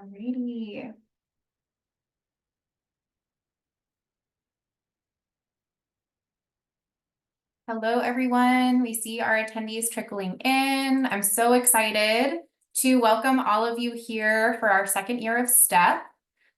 Alrighty. Hello, everyone. We see our attendees trickling in. I'm so excited to welcome all of you here for our second year of STEP.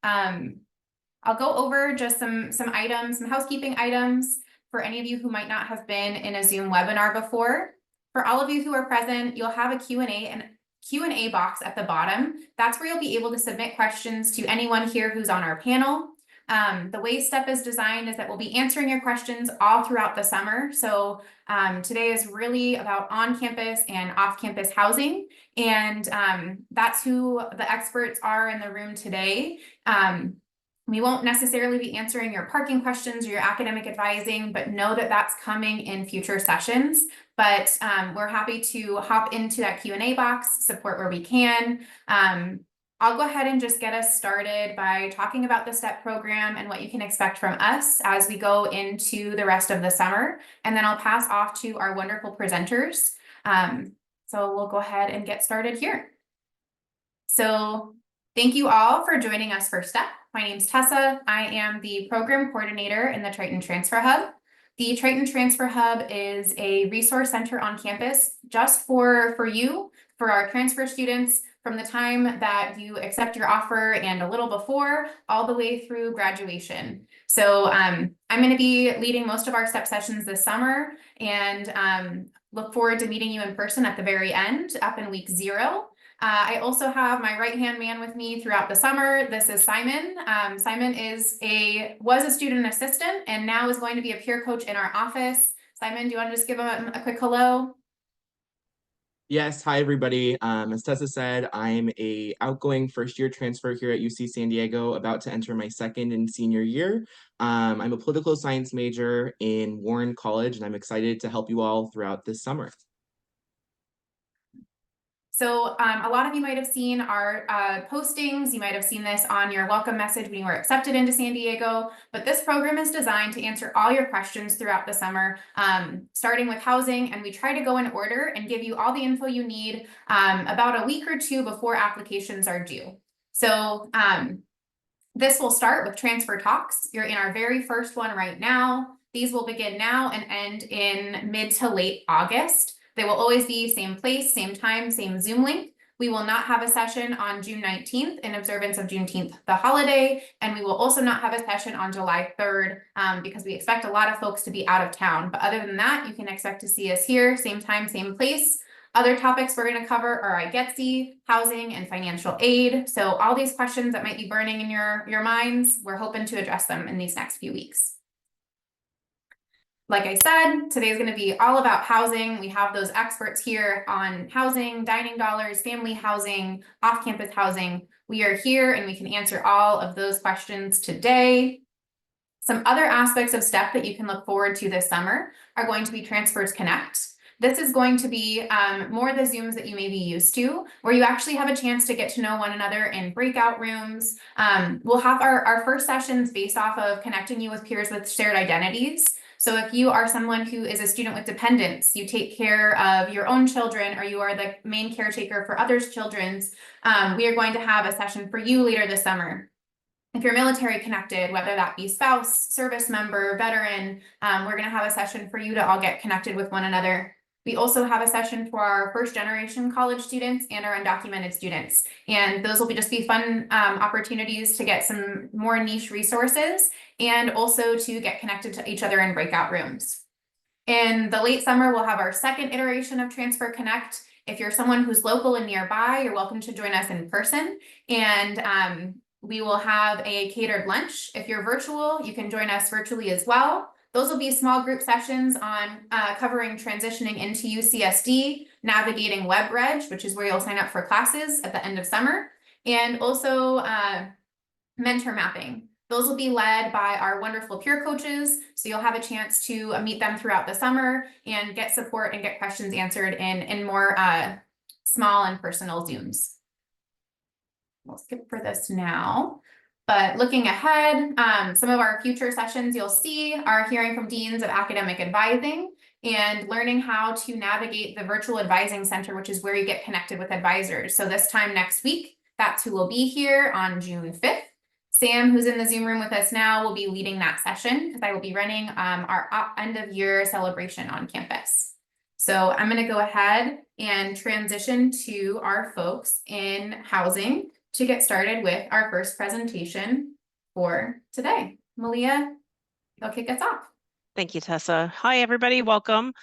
I'll go over just some items, some housekeeping items for any of you who might not have been in a Zoom webinar before. For all of you who are present, you'll have a Q&A box at the bottom. That's where you'll be able to submit questions to anyone here who's on our panel. The way STEP is designed is that we'll be answering your questions all throughout the summer. So today is really about on-campus and off-campus housing. And that's who the experts are in the room today. We won't necessarily be answering your parking questions or your academic advising, but know that that's coming in future sessions. But we're happy to hop into that Q&A box, support where we can. I'll go ahead and just get us started by talking about the STEP program and what you can expect from us as we go into the rest of the summer. And then I'll pass off to our wonderful presenters. So we'll go ahead and get started here. So thank you all for joining us for STEP. My name's Tessa. I am the program coordinator in the Triton Transfer Hub. The Triton Transfer Hub is a resource center on campus just for you, for our transfer students, from the time that you accept your offer and a little before, all the way through graduation. So I'm going to be leading most of our STEP sessions this summer, and look forward to meeting you in person at the very end, up in week 0. I also have my right-hand man with me throughout the summer. This is Simon. Simon was a student assistant and now is going to be a peer coach in our office. Simon, do you want to just give him a quick hello? Yes, hi everybody. As Tessa said, I'm a outgoing first-year transfer here at UC San Diego, about to enter my second and senior year. I'm a political science major in Warren College, and I'm excited to help you all throughout this summer. So a lot of you might have seen our postings. You might have seen this on your welcome message when you were accepted into San Diego. But this program is designed to answer all your questions throughout the summer, starting with housing. And we try to go in order and give you all the info you need about a week or two before applications are due. So this will start with transfer talks. You're in our very first one right now. These will begin now and end in mid to late August. They will always be same place, same time, same Zoom link. We will not have a session on June 19th in observance of Juneteenth, the holiday, and we will also not have a session on July 3rd because we expect a lot of folks to be out of town. But other than that, you can expect to see us here, same time, same place. Other topics we're going to cover are IGETC, housing, and financial aid. So all these questions that might be burning in your minds, we're hoping to address them in these next few weeks. Like I said, today is going to be all about housing. We have those experts here on housing, dining dollars, family housing, off-campus housing. We are here and we can answer all of those questions today. Some other aspects of STEP that you can look forward to this summer are going to be Transfers Connect. This is going to be more the Zooms that you may be used to, where you actually have a chance to get to know one another in breakout rooms. We'll have our first sessions based off of connecting you with peers with shared identities. So if you are someone who is a student with dependents, you take care of your own children, or you are the main caretaker for others' children's, we are going to have a session for you later this summer. If you're military connected, whether that be spouse, service member, veteran, we're going to have a session for you to all get connected with one another. We also have a session for our first generation college students and our undocumented students. And those will just be fun opportunities to get some more niche resources and also to get connected to each other in breakout rooms. In the late summer, we'll have our second iteration of Transfer Connect. If you're someone who's local and nearby, you're welcome to join us in person. And we will have a catered lunch. If you're virtual, you can join us virtually as well. Those will be small group sessions on covering transitioning into UCSD, navigating WebReg, which is where you'll sign up for classes at the end of summer, and also mentor mapping. Those will be led by our wonderful peer coaches, so you'll have a chance to meet them throughout the summer and get support and get questions answered in more small and personal Zooms. We'll skip for this now. But looking ahead, some of our future sessions you'll see are hearing from deans of academic advising and learning how to navigate the virtual advising center, which is where you get connected with advisors. So this time next week, That's who will be here on June 5th. Sam, who's in the Zoom room with us now, will be leading that session because I will be running our end of year celebration on campus. So I'm going to go ahead and transition to our folks in housing to get started with our first presentation for today. Malia, you'll kick us off. Thank you, Tessa. Hi, everybody. Welcome.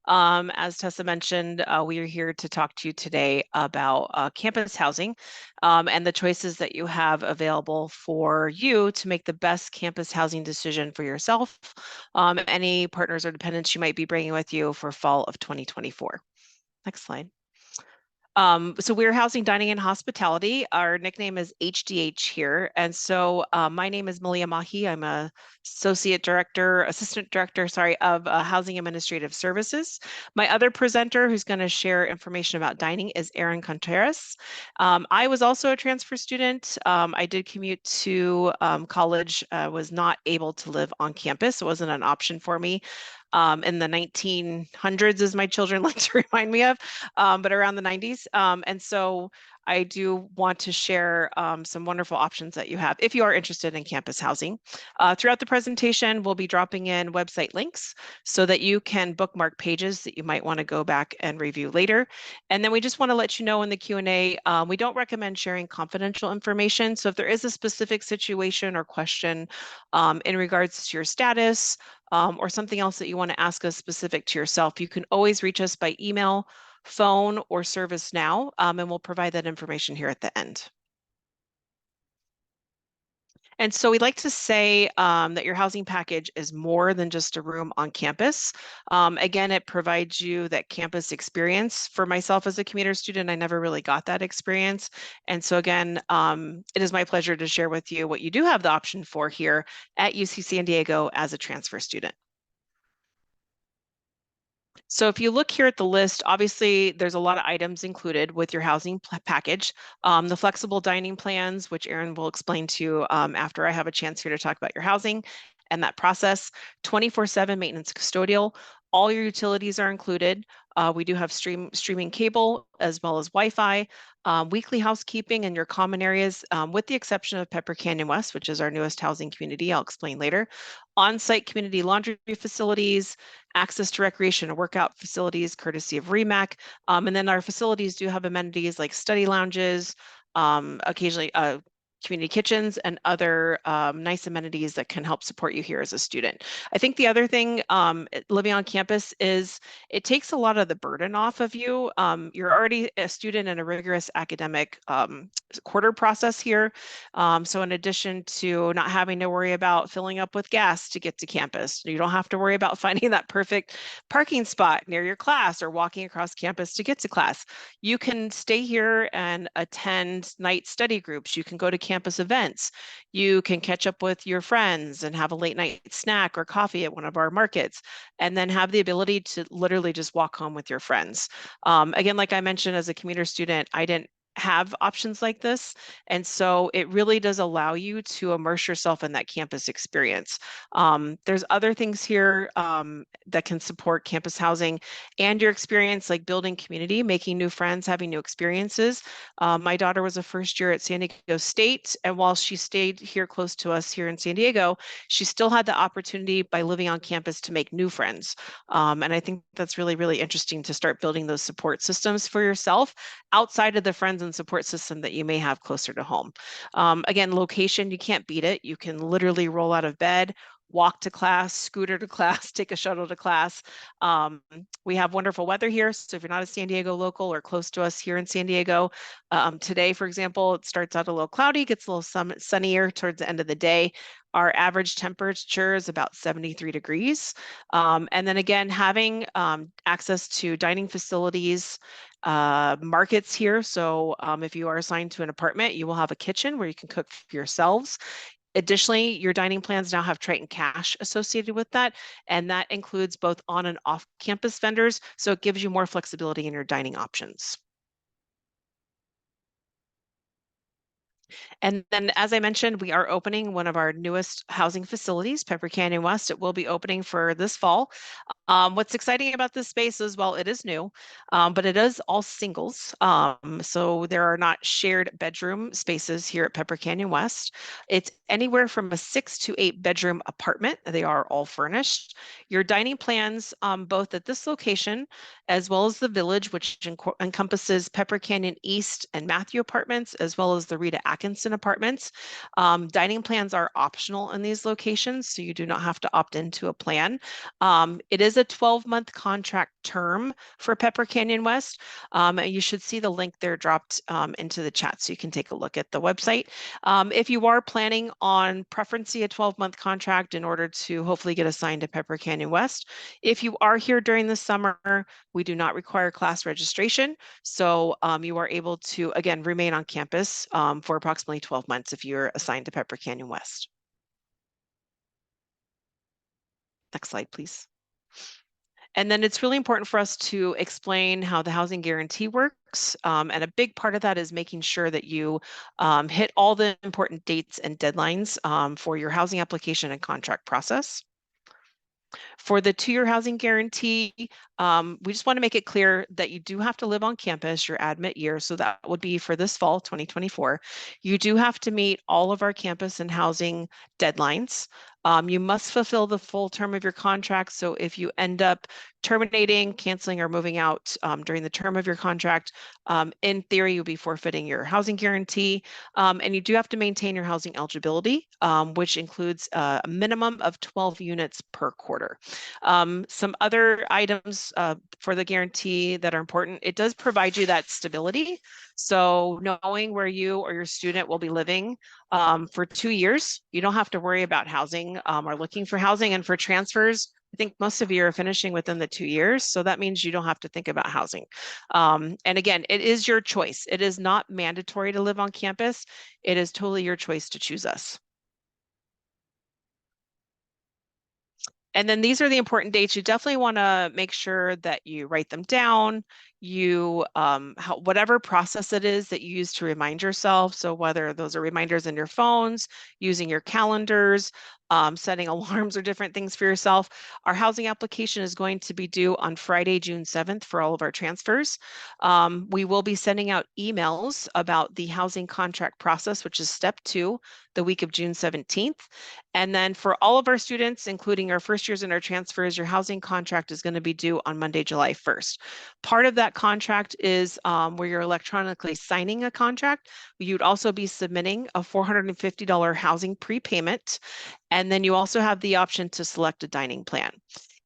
As Tessa mentioned, we are here to talk to you today about campus housing and the choices that you have available for you to make the best campus housing decision for yourself, any partners or dependents you might be bringing with you for fall of 2024. Next slide. So we're housing, dining, and hospitality. Our nickname is HDH here. And so my name is Malia Mahi. I'm a assistant director, of Housing Administrative Services. My other presenter who's going to share information about dining is Erin Contreras. I was also a transfer student. I did commute to college, was not able to live on campus. It wasn't an option for me. In the 1900s, as my children like to remind me of, but around the 90s. And so I do want to share some wonderful options that you have if you are interested in campus housing. Throughout the presentation, we'll be dropping in website links so that you can bookmark pages that you might want to go back and review later. And then we just want to let you know in the Q&A, we don't recommend sharing confidential information. So if there is a specific situation or question in regards to your status, or something else that you want to ask us specific to yourself, you can always reach us by email, phone, or ServiceNow, and we'll provide that information here at the end. And so we'd like to say that your housing package is more than just a room on campus. Again, it provides you that campus experience. For myself as a commuter student, I never really got that experience. And so again, it is my pleasure to share with you what you do have the option for here at UC San Diego as a transfer student. So if you look here at the list, obviously there's a lot of items included with your housing package. The flexible dining plans, which Erin will explain to you after I have a chance here to talk about your housing and that process. 24/7 maintenance custodial. All your utilities are included. We do have streaming cable as well as Wi-Fi, weekly housekeeping in your common areas, with the exception of Pepper Canyon West, which is our newest housing community. I'll explain later. On-site community laundry facilities, access to recreation and workout facilities, courtesy of REMAC. And then our facilities do have amenities like study lounges, occasionally community kitchens, and other nice amenities that can help support you here as a student. I think the other thing living on campus is it takes a lot of the burden off of you. You're already a student in a rigorous academic quarter process here. So in addition to not having to worry about filling up with gas to get to campus, you don't have to worry about finding that perfect parking spot near your class or walking across campus to get to class. You can stay here and attend night study groups. You can go to campus events. You can catch up with your friends and have a late night snack or coffee at one of our markets, and then have the ability to literally just walk home with your friends. Again, like I mentioned, as a commuter student, I didn't have options like this. And so it really does allow you to immerse yourself in that campus experience. There's other things here that can support campus housing and your experience, like building community, making new friends, having new experiences. My daughter was a first year at San Diego State, and while she stayed here close to us here in San Diego, she still had the opportunity by living on campus to make new friends. And I think that's really, really interesting to start building those support systems for yourself outside of the friends and support system that you may have closer to home. Again, location, you can't beat it. You can literally roll out of bed, walk to class, scooter to class, take a shuttle to class. We have wonderful weather here. So if you're not a San Diego local or close to us here in San Diego, today, for example, it starts out a little cloudy, gets a little sunnier towards the end of the day. Our average temperature is about 73 degrees. And then again, having access to dining facilities, markets here. So if you are assigned to an apartment, you will have a kitchen where you can cook for yourselves. Additionally, your dining plans now have Triton Cash associated with that, and that includes both on and off campus vendors, so it gives you more flexibility in your dining options. And then, as I mentioned, we are opening one of our newest housing facilities, Pepper Canyon West. It will be opening for this fall. What's exciting about this space is, well, it is new, but it is all singles. So there are not shared bedroom spaces here at Pepper Canyon West. It's anywhere from a 6 to 8 bedroom apartment. They are all furnished. Your dining plans, both at this location as well as the village, which encompasses Pepper Canyon East and Matthew apartments, as well as the Rita Atkinson apartments. Dining plans are optional in these locations, so you do not have to opt into a plan. It is a 12-month contract term for Pepper Canyon West. You should see the link there dropped into the chat so you can take a look at the website. If you are planning on preferencing a 12-month contract in order to hopefully get assigned to Pepper Canyon West, if you are here during the summer, we do not require class registration. So you are able to, again, remain on campus for approximately 12 months if you're assigned to Pepper Canyon West. Next slide, please. And then it's really important for us to explain how the housing guarantee works. And a big part of that is making sure that you hit all the important dates and deadlines for your housing application and contract process. For the 2-year housing guarantee, we just want to make it clear that you do have to live on campus your admit year. So that would be for this fall, 2024. You do have to meet all of our campus and housing deadlines. You must fulfill the full term of your contract. So if you end up terminating, canceling, or moving out during the term of your contract, in theory, you'll be forfeiting your housing guarantee. And you do have to maintain your housing eligibility, which includes a minimum of 12 units per quarter. Some other items for the guarantee that are important, it does provide you that stability. So knowing where you or your student will be living for 2 years, you don't have to worry about housing or looking for housing. And for transfers, I think most of you are finishing within the 2 years. So that means you don't have to think about housing. And again, it is your choice. It is not mandatory to live on campus. It is totally your choice to choose us. And then these are the important dates. You definitely want to make sure that you write them down. You, whatever process it is that you use to remind yourself. So whether those are reminders in your phones, using your calendars, setting alarms or different things for yourself. Our housing application is going to be due on Friday, June 7th for all of our transfers. We will be sending out emails about the housing contract process, which is step 2, the week of June 17th. And then for all of our students, including our first years and our transfers, your housing contract is going to be due on Monday, July 1st. Part of that contract is where you're electronically signing a contract. You'd also be submitting a $450 housing prepayment. And then you also have the option to select a dining plan.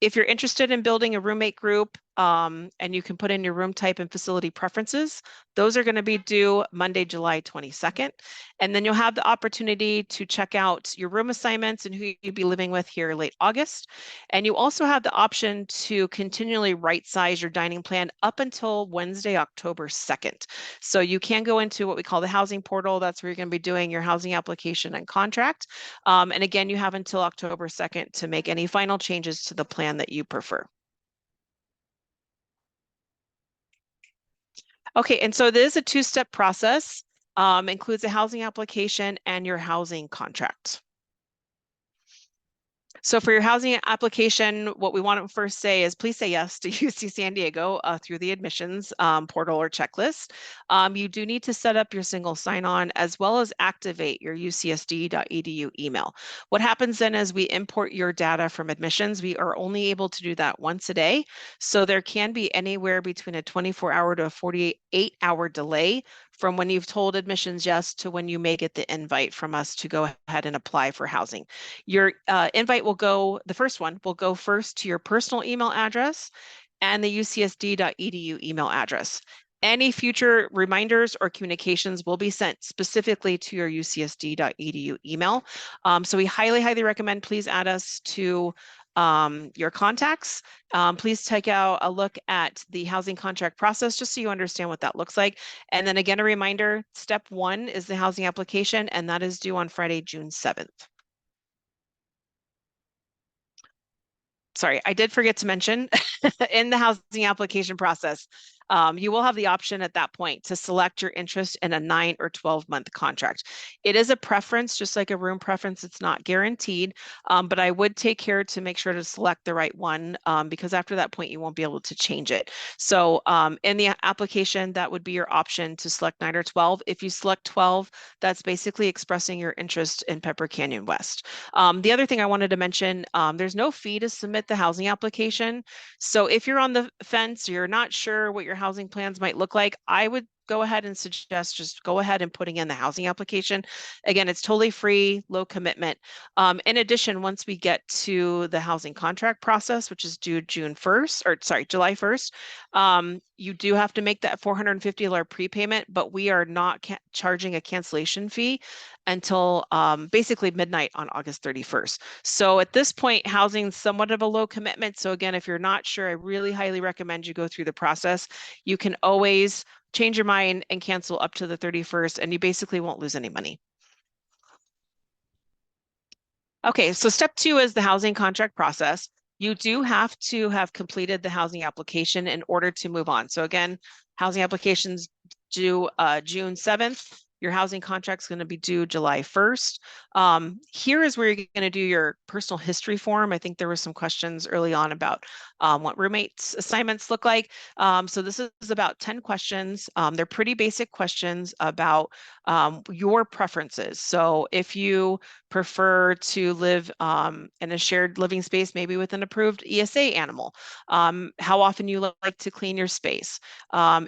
If you're interested in building a roommate group and you can put in your room type and facility preferences, those are going to be due Monday, July 22nd. And then you'll have the opportunity to check out your room assignments and who you'll be living with here late August. And you also have the option to continually right size your dining plan up until Wednesday, October 2nd. So you can go into what we call the housing portal. That's where you're going to be doing your housing application and contract. And again, you have until October 2nd to make any final changes to the plan that you prefer. Okay, and so this is a 2-step process, includes a housing application and your housing contract. So for your housing application, what we want to first say is please say yes to UC San Diego through the admissions portal or checklist. You do need to set up your single sign-on as well as activate your ucsd.edu email. What happens then is we import your data from admissions. We are only able to do that once a day. So there can be anywhere between a 24-hour to a 48-hour delay from when you've told admissions yes to when you may get the invite from us to go ahead and apply for housing. Your invite will go, the first one will go first to your personal email address and the ucsd.edu email address. Any future reminders or communications will be sent specifically to your ucsd.edu email. So we highly, highly recommend please add us to your contacts. Please take out a look at the housing contract process just so you understand what that looks like. And then again, a reminder, step 1 is the housing application, and that is due on Friday, June 7th. Sorry, I did forget to mention in the housing application process, You will have the option at that point to select your interest in a 9 or 12-month contract. It is a preference, just like a room preference. It's not guaranteed, but I would take care to make sure to select the right one, because after that point, you won't be able to change it. So in the application, that would be your option to select 9 or 12. If you select 12, that's basically expressing your interest in Pepper Canyon West. The other thing I wanted to mention, there's no fee to submit the housing application. So if you're on the fence, you're not sure what your housing plans might look like, I would go ahead and suggest just go ahead and putting in the housing application. Again, it's totally free, low commitment. In addition, once we get to the housing contract process, which is due June 1st, or sorry, July 1st, you do have to make that $450 prepayment, but we are not charging a cancellation fee until basically midnight on August 31st. So at this point, housing is somewhat of a low commitment. So again, if you're not sure, I really highly recommend you go through the process. You can always change your mind and cancel up to the 31st, and you basically won't lose any money. Okay, so step 2 is the housing contract process. You do have to have completed the housing application in order to move on. So again, housing applications due June 7th. Your housing contract is going to be due July 1st. Here is where you're going to do your personal history form. I think there were some questions early on about what roommates assignments look like. So this is about 10 questions. They're pretty basic questions about your preferences. So if you prefer to live in a shared living space, maybe with an approved ESA animal, how often you like to clean your space,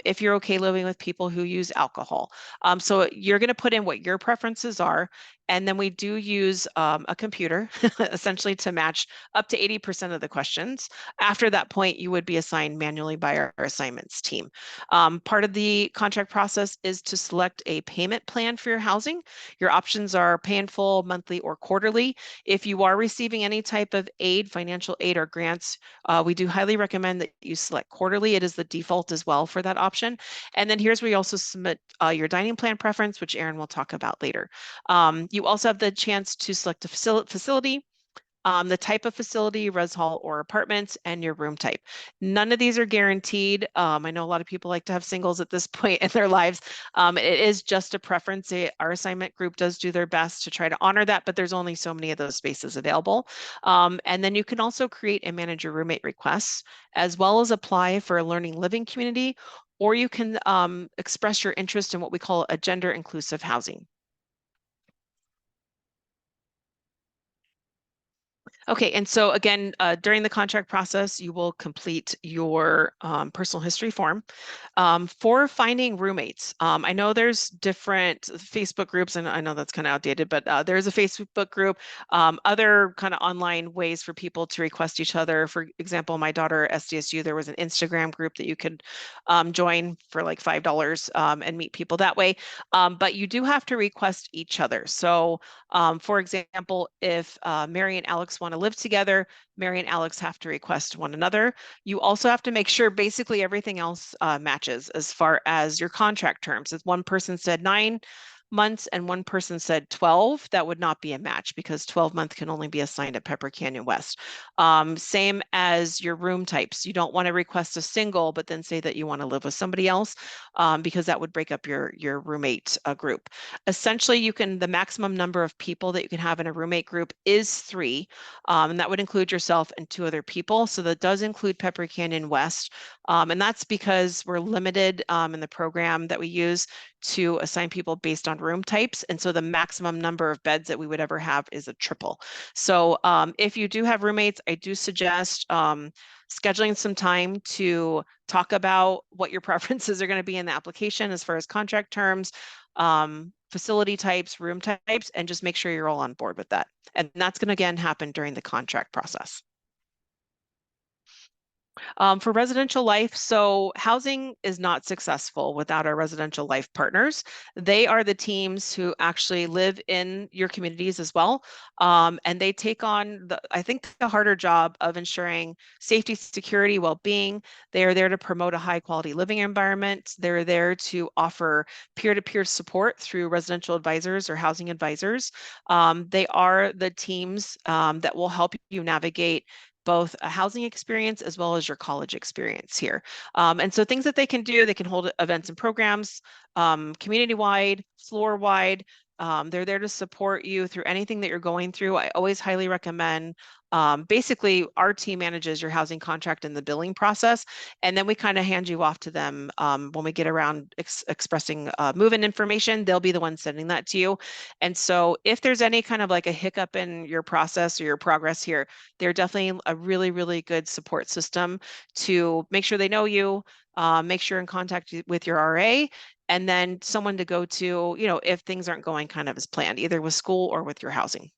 if you're okay living with people who use alcohol. So you're going to put in what your preferences are. And then we do use a computer essentially to match up to 80% of the questions. After that point, you would be assigned manually by our assignments team. Part of the contract process is to select a payment plan for your housing. Your options are pay in full, monthly, or quarterly. If you are receiving any type of aid, financial aid or grants, we do highly recommend that you select quarterly. It is the default as well for that option. And then here's where you also submit your dining plan preference, which Erin will talk about later. You also have the chance to select a facility, the type of facility, res hall or apartments, and your room type. None of these are guaranteed. I know a lot of people like to have singles at this point in their lives. It is just a preference. Our assignment group does do their best to try to honor that, but there's only so many of those spaces available. And then you can also create and manage your roommate requests, as well as apply for a learning living community, or you can express your interest in what we call a gender inclusive housing. Okay, and so again, during the contract process, you will complete your personal history form. For finding roommates, I know there's different Facebook groups, and I know that's kind of outdated, but there's a Facebook group, other kind of online ways for people to request each other. For example, my daughter at SDSU, there was an Instagram group that you could join for like $5 and meet people that way. But you do have to request each other. So for example, if Mary and Alex want to live together, Mary and Alex have to request one another. You also have to make sure basically everything else matches as far as your contract terms. If one person said 9 months and one person said 12, that would not be a match because 12 month can only be assigned at Pepper Canyon West. Same as your room types. You don't want to request a single, but then say that you want to live with somebody else because that would break up your roommate group. Essentially, the maximum number of people that you can have in a roommate group is 3, and that would include yourself and 2 other people. So that does include Pepper Canyon West, and that's because we're limited in the program that we use to assign people based on room types. And so the maximum number of beds that we would ever have is a triple. So if you do have roommates, I do suggest scheduling some time to talk about what your preferences are going to be in the application as far as contract terms, facility types, room types, and just make sure you're all on board with that. And that's going to again happen during the contract process. For residential life, so housing is not successful without our residential life partners. They are the teams who actually live in your communities as well. And they take on, I think, the harder job of ensuring safety, security, well-being. They are there to promote a high quality living environment. They're there to offer peer-to-peer support through residential advisors or housing advisors. They are the teams that will help you navigate both a housing experience as well as your college experience here. And so things that they can do, they can hold events and programs, community-wide, floor-wide. They're there to support you through anything that you're going through. I always highly recommend, basically our team manages your housing contract and the billing process, and then we kind of hand you off to them when we get around expressing move-in information. They'll be the ones sending that to you. And so if there's any kind of like a hiccup in your process or your progress here, they're definitely a really, really good support system to make sure they know you, make sure in contact with your RA, and then someone to go to, you know, if things aren't going kind of as planned, either with school or with your housing.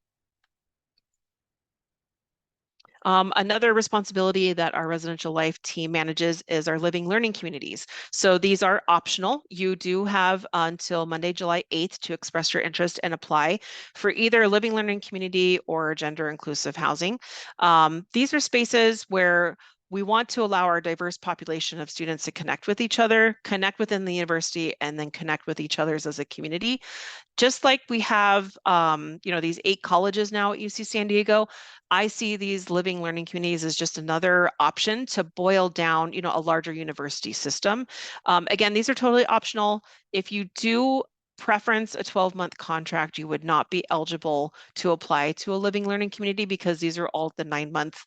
Another responsibility that our residential life team manages is our living learning communities. So these are optional. You do have until Monday, July 8th to express your interest and apply for either a living learning community or gender inclusive housing. These are spaces where we want to allow our diverse population of students to connect with each other, connect within the university, and then connect with each other as a community. Just like we have, you know, these 8 colleges now at UC San Diego, I see these living learning communities as just another option to boil down, you know, a larger university system. Again, these are totally optional. If you do preference a 12-month contract, you would not be eligible to apply to a living learning community because these are all the 9-month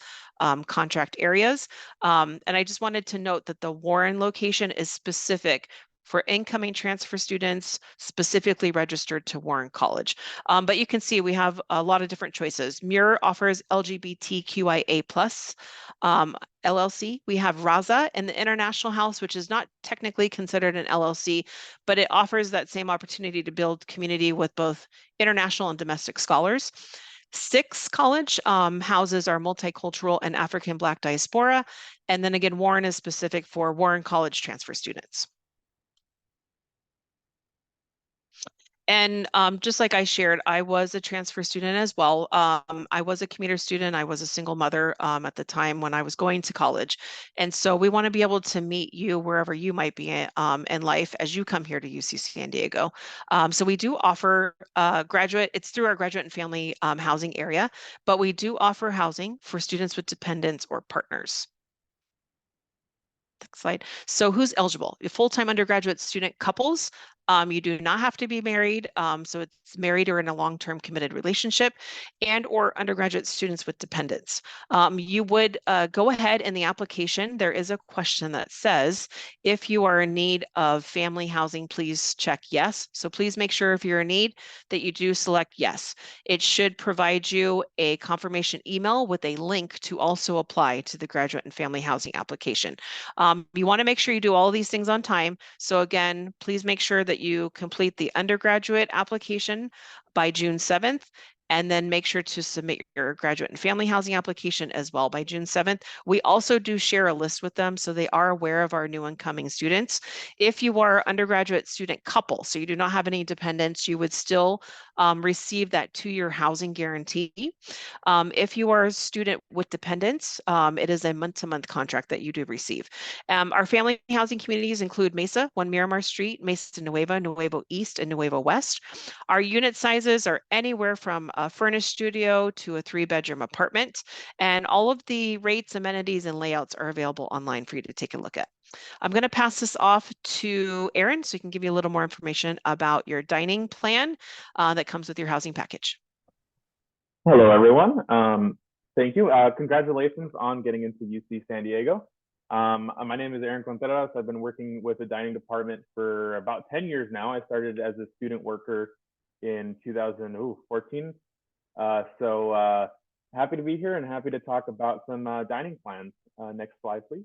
contract areas. And I just wanted to note that the Warren location is specific for incoming transfer students specifically registered to Warren College. But you can see we have a lot of different choices. Muir offers LGBTQIA plus LLC. We have Raza and the International House, which is not technically considered an LLC, but it offers that same opportunity to build community with both international and domestic scholars. Six College houses our multicultural and African Black diaspora. And then again, Warren is specific for Warren College transfer students. And just like I shared, I was a transfer student as well. I was a commuter student. I was a single mother at the time when I was going to college. And so we want to be able to meet you wherever you might be in life as you come here to UC San Diego. So we do offer graduate, it's through our graduate and family housing area, but we do offer housing for students with dependents or partners. Next slide. So who's eligible? Full-time undergraduate student couples. You do not have to be married. So it's married or in a long-term committed relationship, and or undergraduate students with dependents. You would go ahead in the application. There is a question that says, if you are in need of family housing, please check yes. So please make sure if you're in need that you do select yes. It should provide you a confirmation email with a link to also apply to the graduate and family housing application. You want to make sure you do all these things on time. So again, please make sure that you complete the undergraduate application by June 7th, and then make sure to submit your graduate and family housing application as well by June 7th. We also do share a list with them, so they are aware of our new incoming students. If you are undergraduate student couple, so you do not have any dependents, you would still receive that 2-year housing guarantee. If you are a student with dependents, it is a month-to-month contract that you do receive. Our family housing communities include Mesa, 1 Miramar Street, Mesa Nueva, Nuevo East, and Nuevo West. Our unit sizes are anywhere from a furnished studio to a 3-bedroom apartment, and all of the rates, amenities, and layouts are available online for you to take a look at. I'm going to pass this off to Erin so he can give you a little more information about your dining plan that comes with your housing package. Hello, everyone. Thank you. Congratulations on getting into UC San Diego. My name is Aaron Contreras. I've been working with the dining department for about 10 years now. I started as a student worker in 2014. So happy to be here and happy to talk about some dining plans. Next slide, please.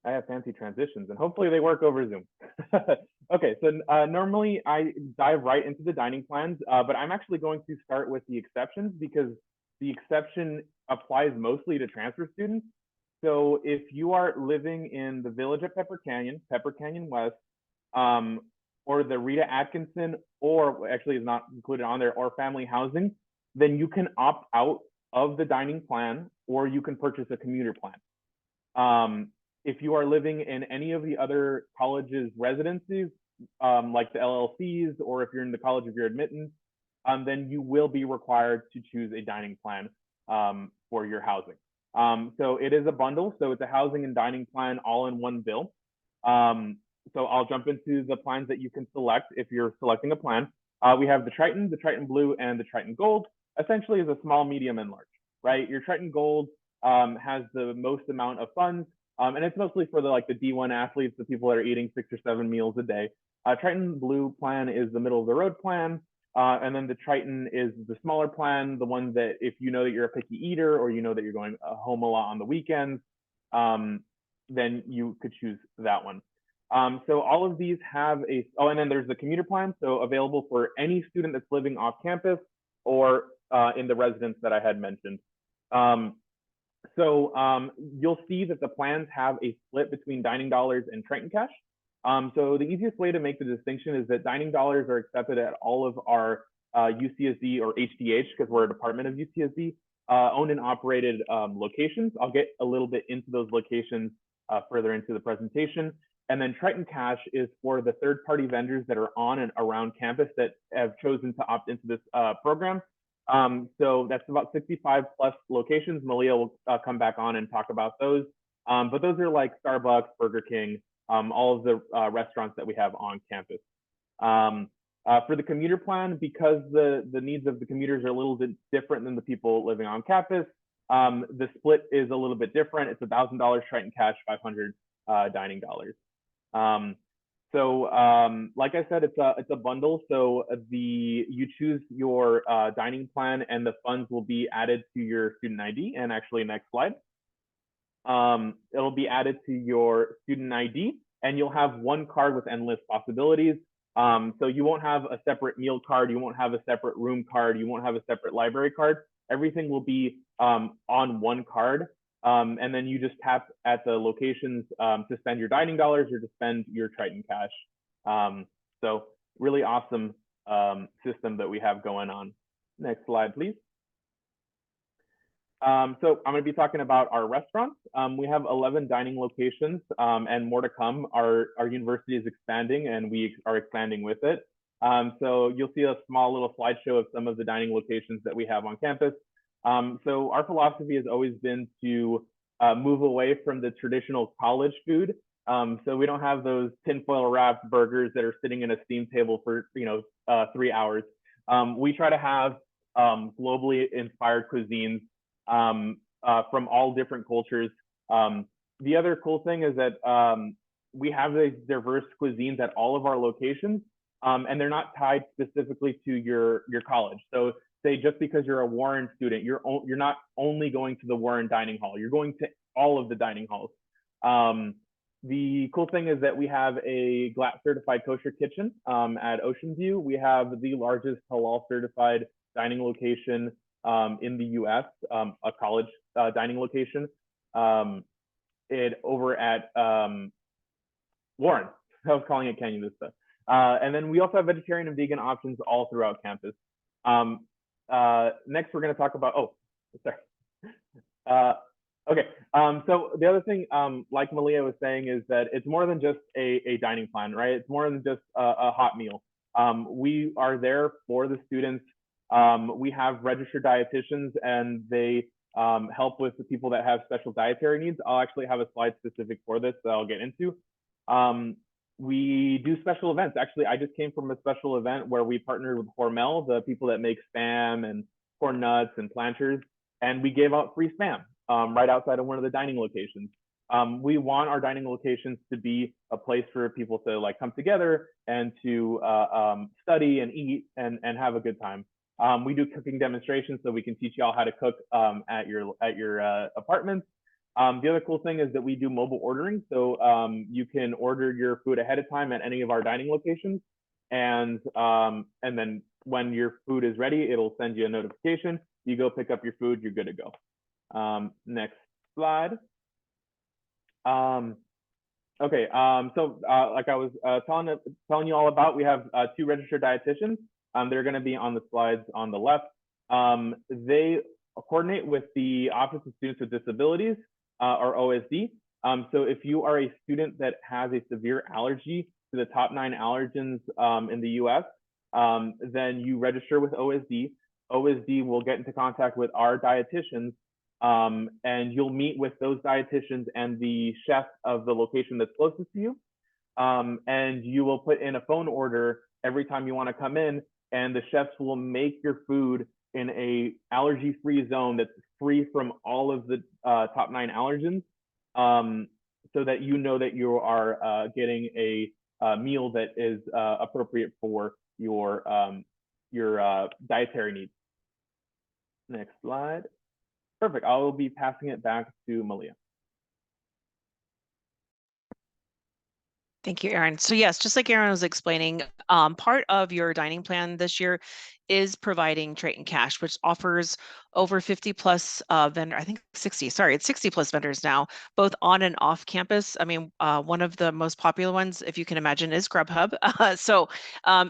I have fancy transitions and hopefully they work over Zoom. Okay, so normally I dive right into the dining plans, but I'm actually going to start with the exceptions because the exception applies mostly to transfer students. So if you are living in the village at Pepper Canyon West, or the Rita Atkinson, or actually is not included on there, or family housing, then you can opt out of the dining plan or you can purchase a commuter plan. If you are living in any of the other college's residencies, like the LLCs, or if you're in the college of your admittance, then you will be required to choose a dining plan. for your housing. So it is a bundle, so it's a housing and dining plan all in one bill. So I'll jump into the plans that you can select if you're selecting a plan. We have the Triton Blue, and the Triton Gold. Essentially is a small, medium, and large, right? Your Triton Gold has the most amount of funds, and it's mostly for the D1 athletes, the people that are eating 6 or 7 meals a day. Triton Blue plan is the middle of the road plan. And then the Triton is the smaller plan, the one that if you know that you're a picky eater or you know that you're going home a lot on the weekends, then you could choose that one. So all of these have and then there's the commuter plan, so available for any student that's living off campus or in the residence that I had mentioned. You'll see that the plans have a split between dining dollars and Triton cash. So the easiest way to make the distinction is that dining dollars are accepted at all of our UCSD or HDH, because we're a department of UCSD, owned and operated locations. I'll get a little bit into those locations further into the presentation. And then Triton Cash is for the third-party vendors that are on and around campus that have chosen to opt into this program. So that's about 65 plus locations. Malia will come back on and talk about those. But those are like Starbucks, Burger King, all of the restaurants that we have on campus. For the commuter plan, because the needs of the commuters are a little bit different than the people living on campus, the split is a little bit different. It's $1,000 Triton Cash, 500 dining dollars. Like I said, it's a bundle. So you choose your dining plan, and the funds will be added to your student ID. And actually, next slide. It'll be added to your student ID, and you'll have one card with endless possibilities. So you won't have a separate meal card, you won't have a separate room card, you won't have a separate library card. Everything will be on one card. And then you just tap at the locations to spend your dining dollars or to spend your Triton Cash. So really awesome system that we have going on. Next slide, please. So I'm going to be talking about our restaurants. We have 11 dining locations and more to come. Our university is expanding, and we are expanding with it. So you'll see a small little slideshow of some of the dining locations that we have on campus. So our philosophy has always been to move away from the traditional college food. So we don't have those tinfoil wrapped burgers that are sitting in a steam table for 3 hours. We try to have globally inspired cuisines from all different cultures. The other cool thing is that we have these diverse cuisines at all of our locations, and they're not tied specifically to your college. So say just because you're a Warren student, you're not only going to the Warren dining hall, you're going to all of the dining halls. The cool thing is that we have a GLAT certified kosher kitchen at Ocean View. We have the largest halal certified dining location in the US, a college dining location over at Warren. I was calling it Canyon Vista. And then we also have vegetarian and vegan options all throughout campus. Next, we're going to talk about, okay. So the other thing, like Malia was saying, is that it's more than just a dining plan, right? It's more than just a hot meal. We are there for the students. We have registered dietitians, and they help with the people that have special dietary needs. I'll actually have a slide specific for this that I'll get into. We do special events. Actually, I just came from a special event where we partnered with Hormel, the people that make Spam and corn nuts and Planters, and we gave out free Spam right outside of one of the dining locations. We want our dining locations to be a place for people to like come together and to study and eat and have a good time. We do cooking demonstrations, so we can teach y'all how to cook at your apartments. The other cool thing is that we do mobile ordering, so you can order your food ahead of time at any of our dining locations, and then when your food is ready, it'll send you a notification. You go pick up your food, you're good to go. Next slide. Okay, so like I was telling you all about, we have 2 registered dietitians. They're going to be on the slides on the left. They coordinate with the Office of Students with Disabilities, or OSD. So if you are a student that has a severe allergy to the top 9 allergens in the US, then you register with OSD. OSD will get into contact with our dietitians, and you'll meet with those dietitians and the chef of the location that's closest to you. And you will put in a phone order every time you want to come in, and the chefs will make your food in a allergy-free zone that's free from all of the top 9 allergens, so that you know that you are getting a meal that is appropriate for your dietary needs. Next slide. Perfect. I will be passing it back to Malia. Thank you, Aaron. So yes, just like Aaron was explaining, part of your dining plan this year is providing Trait and Cash, which offers over 50 plus vendor, I think 60, sorry, it's 60 plus vendors now, both on and off campus. I mean, one of the most popular ones, if you can imagine, is Grubhub. So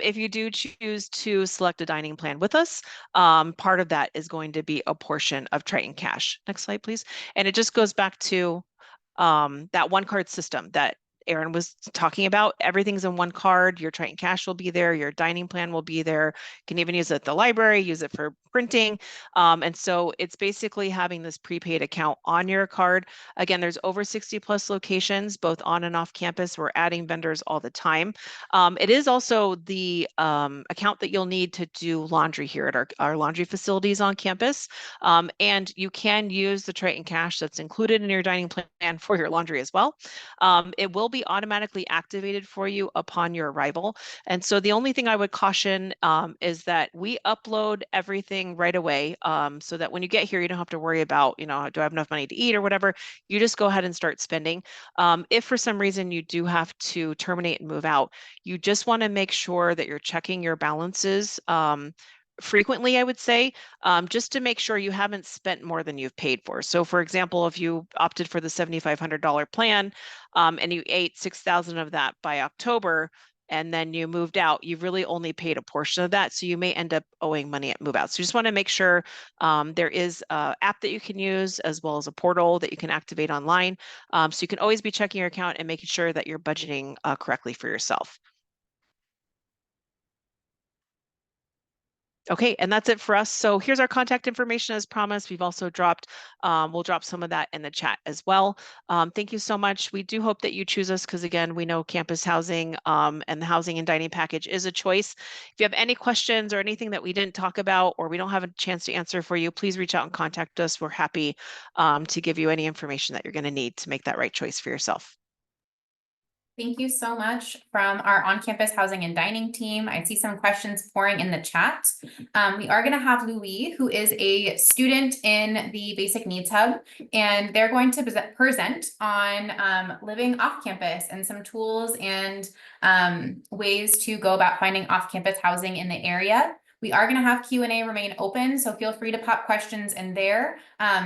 if you do choose to select a dining plan with us, part of that is going to be a portion of Trait and Cash. Next slide, please. And it just goes back to that one card system that Aaron was talking about. Everything's in one card. Your Trait and Cash will be there. Your dining plan will be there. You can even use it at the library, use it for printing. And so it's basically having this prepaid account on your card. Again, there's over 60 plus locations, both on and off campus. We're adding vendors all the time. It is also the account that you'll need to do laundry here at our laundry facilities on campus. And you can use the Trait and Cash that's included in your dining plan for your laundry as well. It will be automatically activated for you upon your arrival. And so the only thing I would caution is that we upload everything right away, so that when you get here, you don't have to worry about, do I have enough money to eat or whatever. You just go ahead and start spending. If for some reason you do have to terminate and move out, you just want to make sure that you're checking your balances frequently, I would say, just to make sure you haven't spent more than you've paid for. So for example, if you opted for the $7,500 plan and you ate 6,000 of that by October, and then you moved out, you've really only paid a portion of that. So you may end up owing money at move out. So you just want to make sure there is an app that you can use, as well as a portal that you can activate online. So you can always be checking your account and making sure that you're budgeting correctly for yourself. Okay, and that's it for us. So here's our contact information as promised. We've also dropped, we'll drop some of that in the chat as well. Thank you so much. We do hope that you choose us because again, we know campus housing and the housing and dining package is a choice. If you have any questions or anything that we didn't talk about or we don't have a chance to answer for you, please reach out and contact us. We're happy to give you any information that you're going to need to make that right choice for yourself. Thank you so much from our on-campus housing and dining team. I see some questions pouring in the chat. We are going to have Louis, who is a student in the Basic Needs Hub, and they're going to present on living off campus and some tools and ways to go about finding off-campus housing in the area. We are going to have Q&A remain open, so feel free to pop questions in there.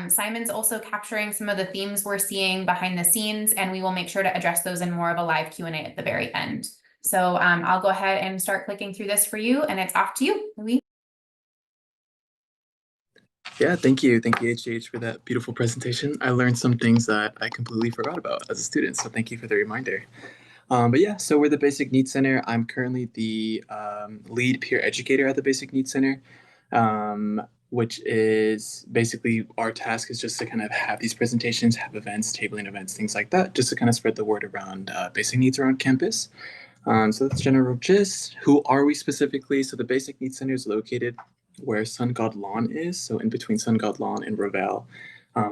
Simon's also capturing some of the themes we're seeing behind the scenes, and we will make sure to address those in more of a live Q&A at the very end. So I'll go ahead and start clicking through this for you, and it's off to you, Louis. Yeah, thank you. Thank you, HH, for that beautiful presentation. I learned some things that I completely forgot about as a student, so thank you for the reminder. But yeah, so we're the Basic Needs Center. I'm currently the lead peer educator at the Basic Needs Center, which is basically our task is just to kind of have these presentations, have events, tabling events, things like that, just to kind of spread the word around basic needs around campus. So that's general gist. Who are we specifically? So the Basic Needs Center is located where Sun God Lawn is, so in between Sun God Lawn and Ravel.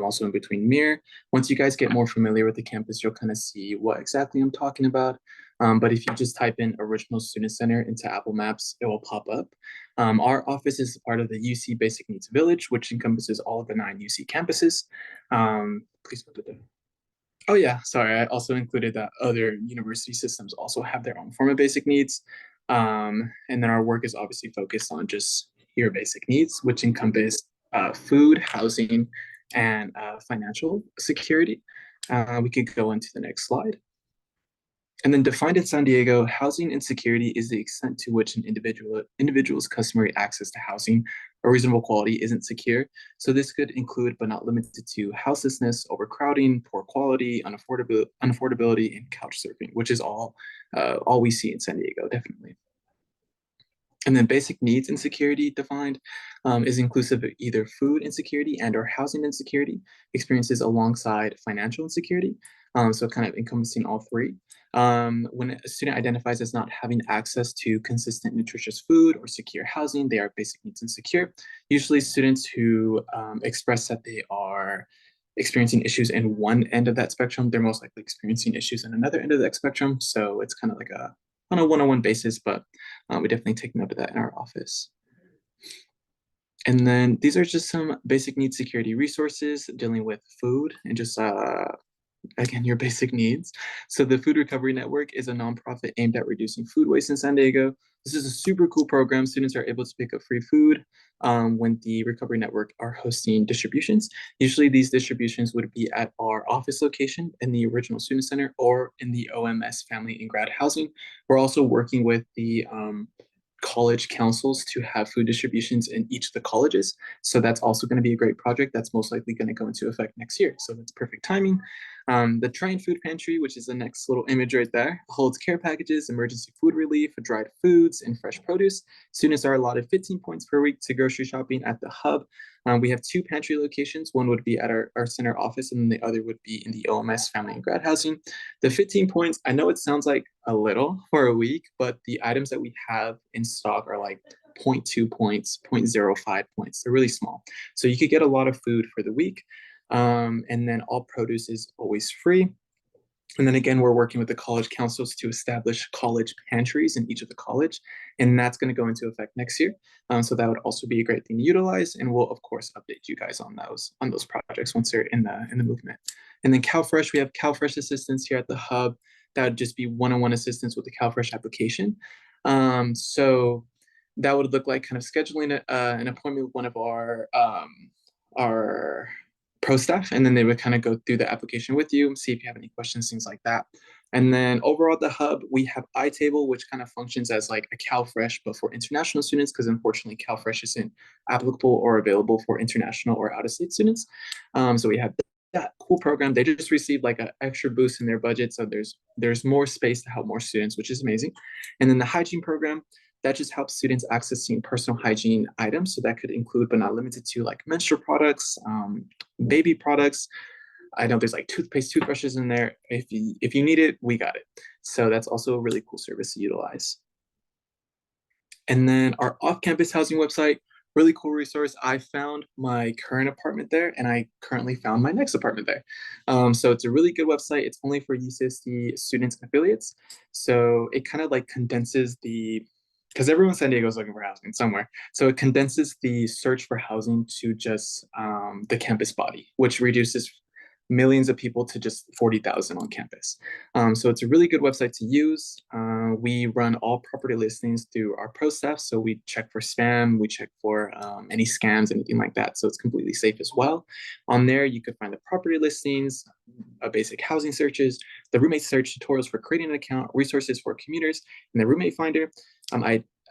Also in between Mir. Once you guys get more familiar with the campus, you'll kind of see what exactly I'm talking about. But if you just type in Original Student Center into Apple Maps, it will pop up. Our office is part of the UC Basic Needs Village, which encompasses all of the 9 UC campuses. Please go to the... Oh yeah, sorry, I also included that other university systems also have their own form of basic needs. And then our work is obviously focused on just your basic needs, which encompass food, housing, and financial security. We could go into the next slide. And then defined in San Diego, housing insecurity is the extent to which an individual's customary access to housing or reasonable quality isn't secure. So this could include, but not limited to, houselessness, overcrowding, poor quality, unaffordability, and couch surfing, which is all we see in San Diego, definitely. And then basic needs insecurity defined is inclusive of either food insecurity and or housing insecurity experiences alongside financial insecurity. So kind of encompassing all three. When a student identifies as not having access to consistent nutritious food or secure housing, they are basic needs insecure. Usually students who express that they are experiencing issues in one end of that spectrum, they're most likely experiencing issues in another end of that spectrum. So it's kind of like on a one-on-one basis, but we definitely take note of that in our office. And then these are just some basic needs security resources dealing with food and just again, your basic needs. So the Food Recovery Network is a nonprofit aimed at reducing food waste in San Diego. This is a super cool program. Students are able to pick up free food when the Recovery Network are hosting distributions. Usually these distributions would be at our office location in the original student center or in the OMS family and grad housing. We're also working with the college councils to have food distributions in each of the colleges. So that's also going to be a great project that's most likely going to go into effect next year. So that's perfect timing. The Train Food Pantry, which is the next little image right there, holds care packages, emergency food relief, dried foods, and fresh produce. Students are allotted 15 points per week to grocery shopping at the hub. We have 2 pantry locations. One would be at our center office, and then the other would be in the OMS family and grad housing. The 15 points, I know it sounds like a little for a week, but the items that we have in stock are like 0.2 points, 0.05 points. They're really small. So you could get a lot of food for the week. And then all produce is always free. And then again, we're working with the college councils to establish college pantries in each of the college, and that's going to go into effect next year. So that would also be a great thing to utilize, and we'll of course update you guys on those projects once they're in the movement. And then CalFresh, we have CalFresh assistance here at the hub. That would just be one-on-one assistance with the CalFresh application. So that would look like kind of scheduling an appointment with one of our pro staff, and then they would kind of go through the application with you, see if you have any questions, things like that. And then overall at the hub, we have iTable, which kind of functions as like a CalFresh, but for international students, because unfortunately CalFresh isn't applicable or available for international or out-of-state students. So we have that cool program. They just received like an extra boost in their budget, so there's more space to help more students, which is amazing. And then the hygiene program, that just helps students accessing personal hygiene items. So that could include, but not limited to, like menstrual products, baby products. I know there's like toothpaste, toothbrushes in there. If you need it, we got it. So that's also a really cool service to utilize. And then our off-campus housing website, really cool resource. I found my current apartment there, and I currently found my next apartment there. So it's a really good website. It's only for UCSD students and affiliates. So it kind of like condenses because everyone in San Diego is looking for housing somewhere. So it condenses the search for housing to just the campus body, which reduces millions of people to just 40,000 on campus. So it's a really good website to use. We run all property listings through our pro staff. So we check for spam, we check for any scams, anything like that. So it's completely safe as well. On there, you could find the property listings, basic housing searches, the roommate search tutorials for creating an account, resources for commuters, and the roommate finder.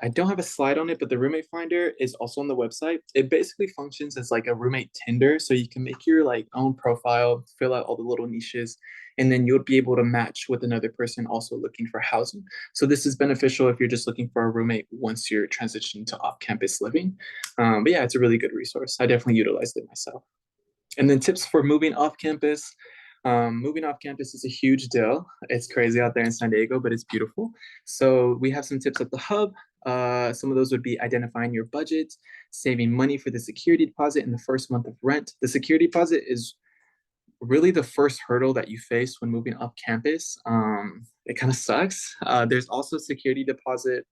I don't have a slide on it, but the roommate finder is also on the website. It basically functions as like a roommate Tinder. So you can make your like own profile, fill out all the little niches, and then you'll be able to match with another person also looking for housing. So this is beneficial if you're just looking for a roommate once you're transitioning to off-campus living. But yeah, it's a really good resource. I definitely utilized it myself. And then tips for moving off campus. Moving off campus is a huge deal. It's crazy out there in San Diego, but it's beautiful. So we have some tips at the hub. Some of those would be identifying your budget, saving money for the security deposit in the first month of rent. The security deposit is really the first hurdle that you face when moving off campus. It kind of sucks. There's also security deposit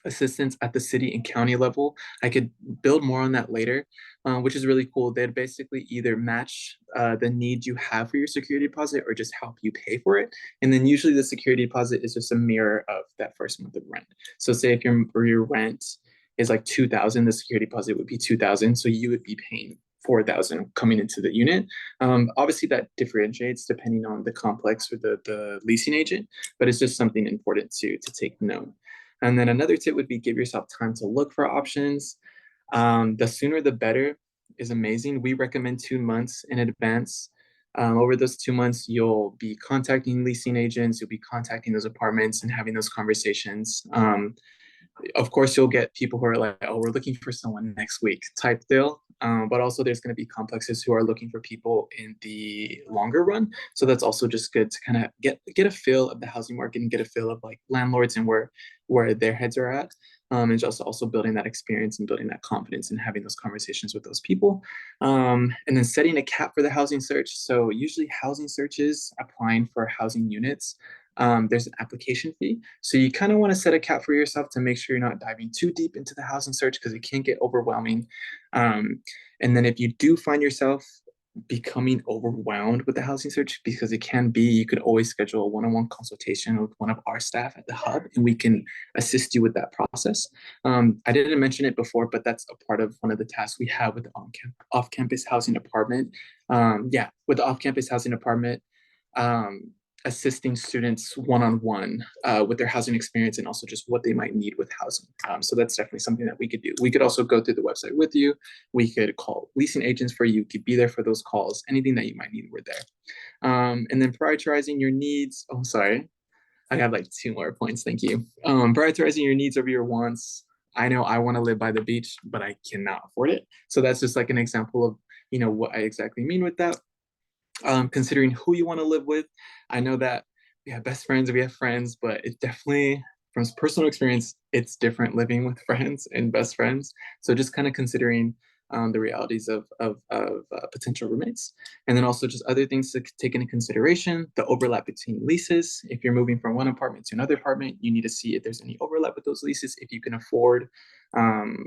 assistance at the city and county level. I could build more on that later, which is really cool. They'd basically either match the need you have for your security deposit or just help you pay for it. And then usually the security deposit is just a mirror of that first month of rent. So say if your rent is like 2,000, the security deposit would be 2,000. So you would be paying 4,000 coming into the unit. Obviously that differentiates depending on the complex or the leasing agent, but it's just something important to take note. And then another tip would be give yourself time to look for options. The sooner the better is amazing. We recommend 2 months in advance. Over those 2 months, you'll be contacting leasing agents, you'll be contacting those apartments and having those conversations. of course, you'll get people who are like, oh, we're looking for someone next week type deal. But also there's going to be complexes who are looking for people in the longer run. So that's also just good to kind of get a feel of the housing market and get a feel of like landlords and where their heads are at. And just also building that experience and building that confidence and having those conversations with those people. And then setting a cap for the housing search. So usually housing searches, applying for housing units, there's an application fee. So you kind of want to set a cap for yourself to make sure you're not diving too deep into the housing search because it can get overwhelming. And then if you do find yourself becoming overwhelmed with the housing search, because it can be, you could always schedule a one-on-one consultation with one of our staff at the hub, and we can assist you with that process. I didn't mention it before, but that's a part of one of the tasks we have with the off-campus housing department. With the off-campus housing department, assisting students one-on-one with their housing experience and also just what they might need with housing. So that's definitely something that we could do. We could also go through the website with you. We could call leasing agents for you, could be there for those calls. Anything that you might need, we're there. And then prioritizing your needs. Oh, sorry. I have like 2 more points. Thank you. Prioritizing your needs over your wants. I know I want to live by the beach, but I cannot afford it. So that's just like an example of, what I exactly mean with that. Considering who you want to live with. I know that we have best friends, we have friends, but it definitely, from personal experience, it's different living with friends and best friends. So just kind of considering the realities of potential roommates. And then also just other things to take into consideration, the overlap between leases. If you're moving from one apartment to another apartment, you need to see if there's any overlap with those leases, if you can afford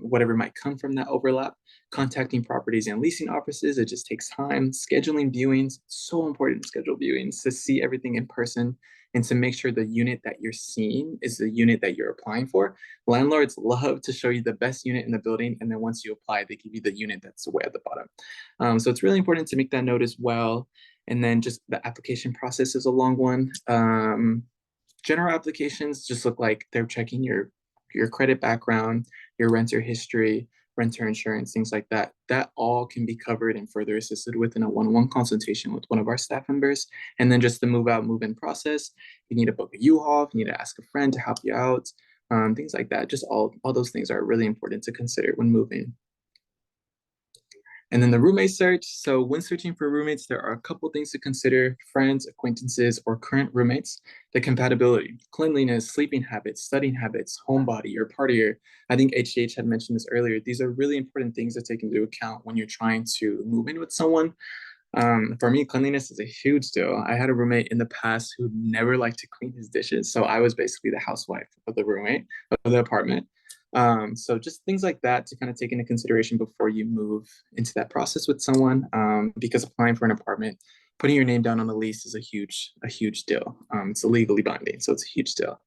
whatever might come from that overlap. Contacting properties and leasing offices, it just takes time. Scheduling viewings, so important to schedule viewings to see everything in person and to make sure the unit that you're seeing is the unit that you're applying for. Landlords love to show you the best unit in the building, and then once you apply, they give you the unit that's way at the bottom. So it's really important to make that note as well. And then just the application process is a long one. General applications just look like they're checking your credit background, your renter history, renter insurance, things like that. That all can be covered and further assisted with in a one-on-one consultation with one of our staff members. And then just the move out, move in process. You need to book a U-Haul, you need to ask a friend to help you out, things like that. Just all those things are really important to consider when moving. And then the roommate search. So when searching for roommates, there are a couple things to consider: friends, acquaintances, or current roommates. The compatibility, cleanliness, sleeping habits, studying habits, homebody, or partier. I think HH had mentioned this earlier. These are really important things to take into account when you're trying to move in with someone. For me, cleanliness is a huge deal. I had a roommate in the past who never liked to clean his dishes. So I was basically the housewife of the roommate of the apartment. So just things like that to kind of take into consideration before you move into that process with someone, because applying for an apartment, putting your name down on the lease is a huge deal. It's legally binding, so it's a huge deal.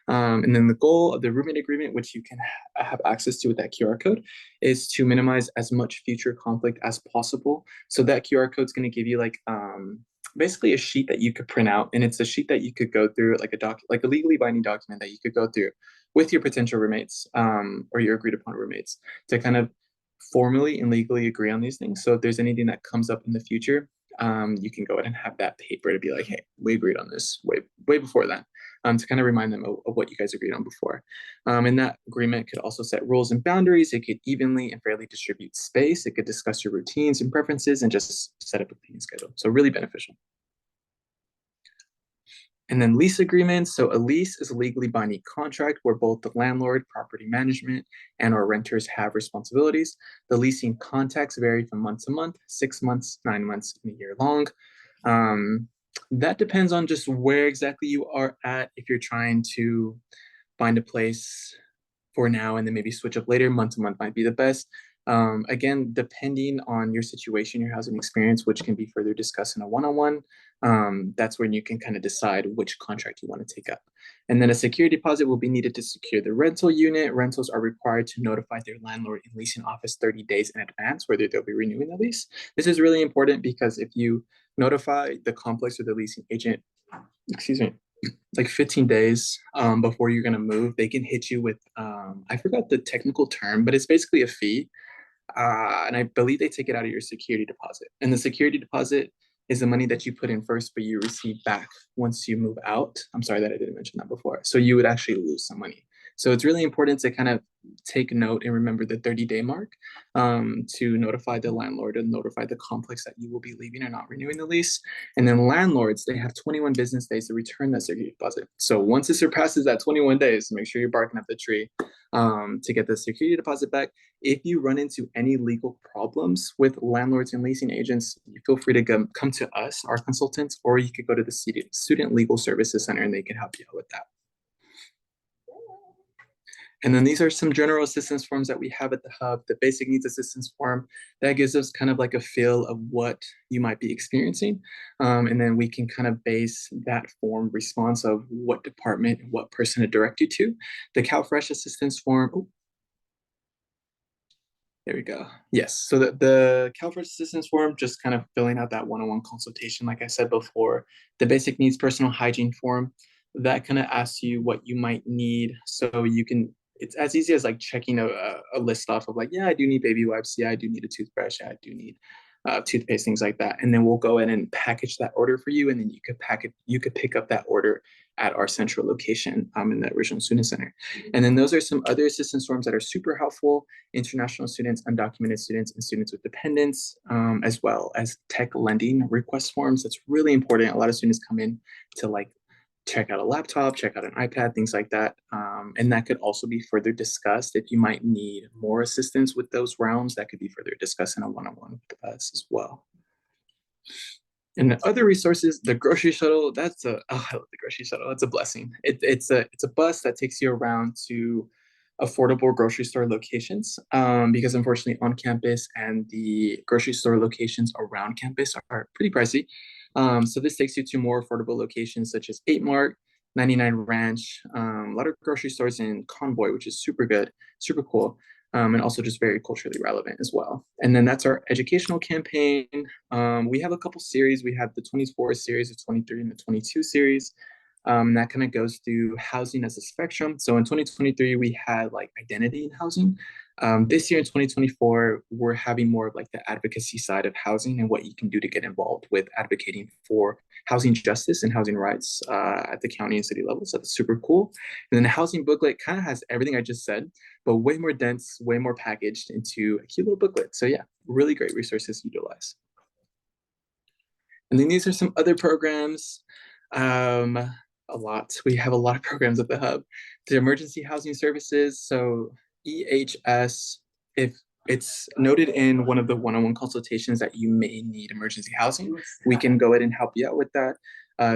And then the goal of the roommate agreement, which you can have access to with that QR code, is to minimize as much future conflict as possible. So that QR code is going to give you like basically a sheet that you could print out, and it's a sheet that you could go through, like a legally binding document that you could go through with your potential roommates or your agreed upon roommates to kind of formally and legally agree on these things. So if there's anything that comes up in the future, you can go ahead and have that paper to be like, hey, we agreed on this way before that, to kind of remind them of what you guys agreed on before. And that agreement could also set rules and boundaries. It could evenly and fairly distribute space. It could discuss your routines and preferences and just set up a cleaning schedule. So really beneficial. And then lease agreements. So a lease is a legally binding contract where both the landlord, property management, and our renters have responsibilities. The leasing contacts vary from month to month, 6 months, 9 months, and a year long. That depends on just where exactly you are at. If you're trying to find a place for now and then maybe switch up later, month to month might be the best. Again, depending on your situation, your housing experience, which can be further discussed in a one-on-one, that's when you can kind of decide which contract you want to take up. And then a security deposit will be needed to secure the rental unit. Rentals are required to notify their landlord and leasing office 30 days in advance whether they'll be renewing the lease. This is really important because if you notify the complex or the leasing agent, like 15 days before you're going to move, they can hit you with, I forgot the technical term, but it's basically a fee. And I believe they take it out of your security deposit. And the security deposit is the money that you put in first, but you receive back once you move out. I'm sorry that I didn't mention that before. So you would actually lose some money. So it's really important to kind of take note and remember the 30-day mark to notify the landlord and notify the complex that you will be leaving or not renewing the lease. And then landlords, they have 21 business days to return that security deposit. So once it surpasses that 21 days, make sure you're barking up the tree to get the security deposit back. If you run into any legal problems with landlords and leasing agents, you feel free to come to us, our consultants, or you could go to the Student Legal Services Center and they can help you out with that. And then these are some general assistance forms that we have at the hub. The basic needs assistance form, that gives us kind of like a feel of what you might be experiencing. And then we can kind of base that form response of what department, what person to direct you to. The CalFresh assistance form, there we go. Yes, so the CalFresh assistance form, just kind of filling out that one-on-one consultation, like I said before. The basic needs personal hygiene form, that kind of asks you what you might need, so you can, it's as easy as like checking a list off of like, yeah, I do need baby wipes, yeah, I do need a toothbrush, yeah, I do need toothpaste, things like that. And then we'll go in and package that order for you, and then you could pick up that order at our central location in the original student center. And then those are some other assistance forms that are super helpful: international students, undocumented students, and students with dependents, as well as tech lending request forms. That's really important. A lot of students come in to like check out a laptop, check out an iPad, things like that. And that could also be further discussed. If you might need more assistance with those realms, that could be further discussed in a one-on-one with us as well. And the other resources, the grocery shuttle, I love the grocery shuttle. It's a blessing. It's a bus that takes you around to affordable grocery store locations, because unfortunately on campus and the grocery store locations around campus are pretty pricey. So this takes you to more affordable locations such as 8 Mart, 99 Ranch, a lot of grocery stores in Convoy, which is super good, super cool. And also just very culturally relevant as well. And then that's our educational campaign. We have a couple series. We have the 24 series, the 23 and the 22 series. That kind of goes through housing as a spectrum. So in 2023, we had like identity in housing. This year in 2024, we're having more of like the advocacy side of housing and what you can do to get involved with advocating for housing justice and housing rights at the county and city level. So that's super cool. And then the housing booklet kind of has everything I just said, but way more dense, way more packaged into a cute little booklet. So yeah, really great resources to utilize. And then these are some other programs. We have a lot of programs at the hub. The emergency housing services, so EHS, if it's noted in one of the one-on-one consultations that you may need emergency housing, we can go ahead and help you out with that.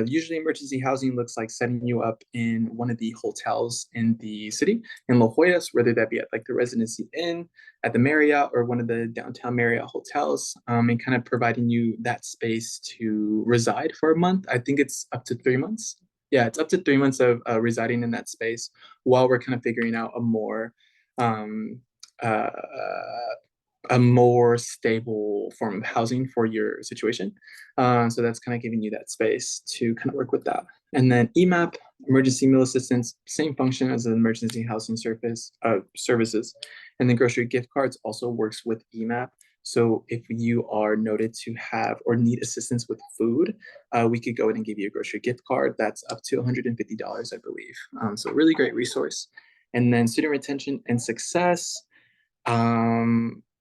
Usually emergency housing looks like setting you up in one of the hotels in the city in La Jolla, whether that be at like the Residency Inn, at the Marriott, or one of the downtown Marriott hotels, and kind of providing you that space to reside for a month. I think it's up to 3 months. Yeah, it's up to 3 months of residing in that space while we're kind of figuring out a more stable form of housing for your situation. So that's kind of giving you that space to kind of work with that. And then EMAP, emergency meal assistance, same function as an emergency housing services. And then grocery gift cards also works with EMAP. So if you are noted to have or need assistance with food, we could go ahead and give you a grocery gift card. That's up to $150, I believe. So really great resource. And then student retention and success.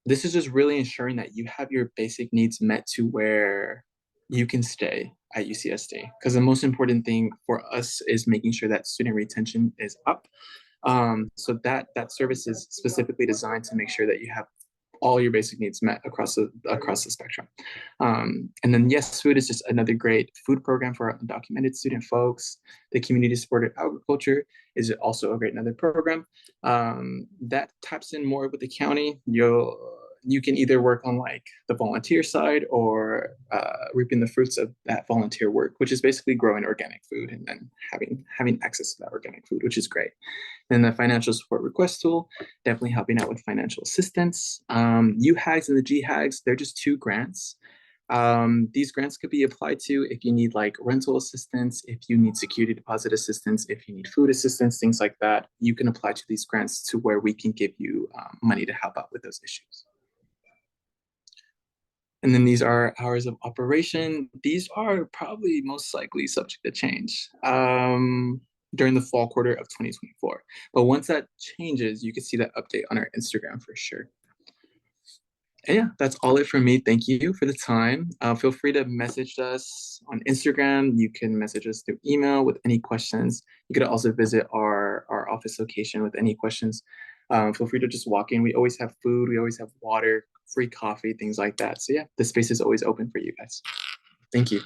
This is just really ensuring that you have your basic needs met to where you can stay at UCSD. Because the most important thing for us is making sure that student retention is up. So that service is specifically designed to make sure that you have all your basic needs met across the spectrum. And then yes, food is just another great food program for undocumented student folks. The community supported agriculture is also a great another program that taps in more with the county. You can either work on like the volunteer side or reaping the fruits of that volunteer work, which is basically growing organic food and then having access to that organic food, which is great. And the financial support request tool, definitely helping out with financial assistance. UHAGs and the GHAGs, they're just 2 grants. These grants could be applied to if you need like rental assistance, if you need security deposit assistance, if you need food assistance, things like that. You can apply to these grants to where we can give you money to help out with those issues. And then these are hours of operation. These are probably most likely subject to change. during the fall quarter of 2024. But once that changes, you can see that update on our Instagram for sure. And yeah, that's all it from me. Thank you for the time. Feel free to message us on Instagram. You can message us through email with any questions. You could also visit our office location with any questions. Feel free to just walk in. We always have food. We always have water, free coffee, things like that. So yeah, the space is always open for you guys. Thank you.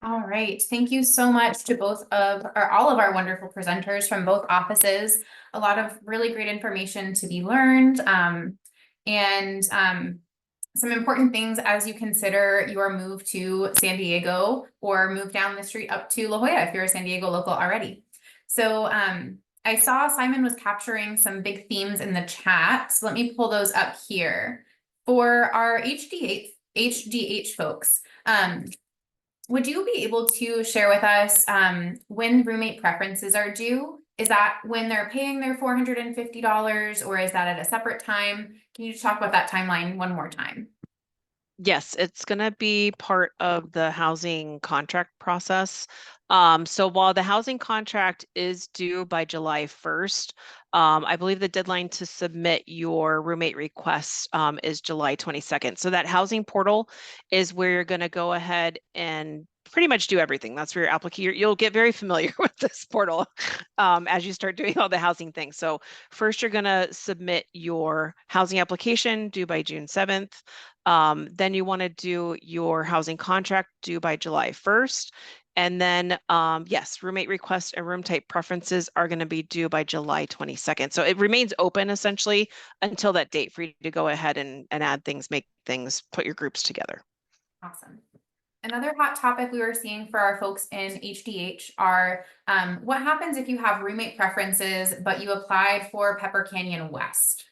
All right, thank you so much to all of our wonderful presenters from both offices. A lot of really great information to be learned, and some important things as you consider your move to San Diego or move down the street up to La Jolla if you're a San Diego local already. So I saw Simon was capturing some big themes in the chat, so let me pull those up here. For our HDH folks, would you be able to share with us when roommate preferences are due? Is that when they're paying their $450 or is that at a separate time? Can you just talk about that timeline one more time? Yes, it's going to be part of the housing contract process. So while the housing contract is due by July 1st, I believe the deadline to submit your roommate request is July 22nd. So that housing portal is where you're going to go ahead and pretty much do everything. That's where your application, you'll get very familiar with this portal as you start doing all the housing things. So first you're going to submit your housing application due by June 7th. Then you want to do your housing contract due by July 1st. And then, yes, roommate requests and room type preferences are going to be due by July 22nd. So it remains open essentially until that date for you to go ahead and add things, make things, put your groups together. Awesome. Another hot topic we were seeing for our folks in HDH are what happens if you have roommate preferences, but you applied for Pepper Canyon West?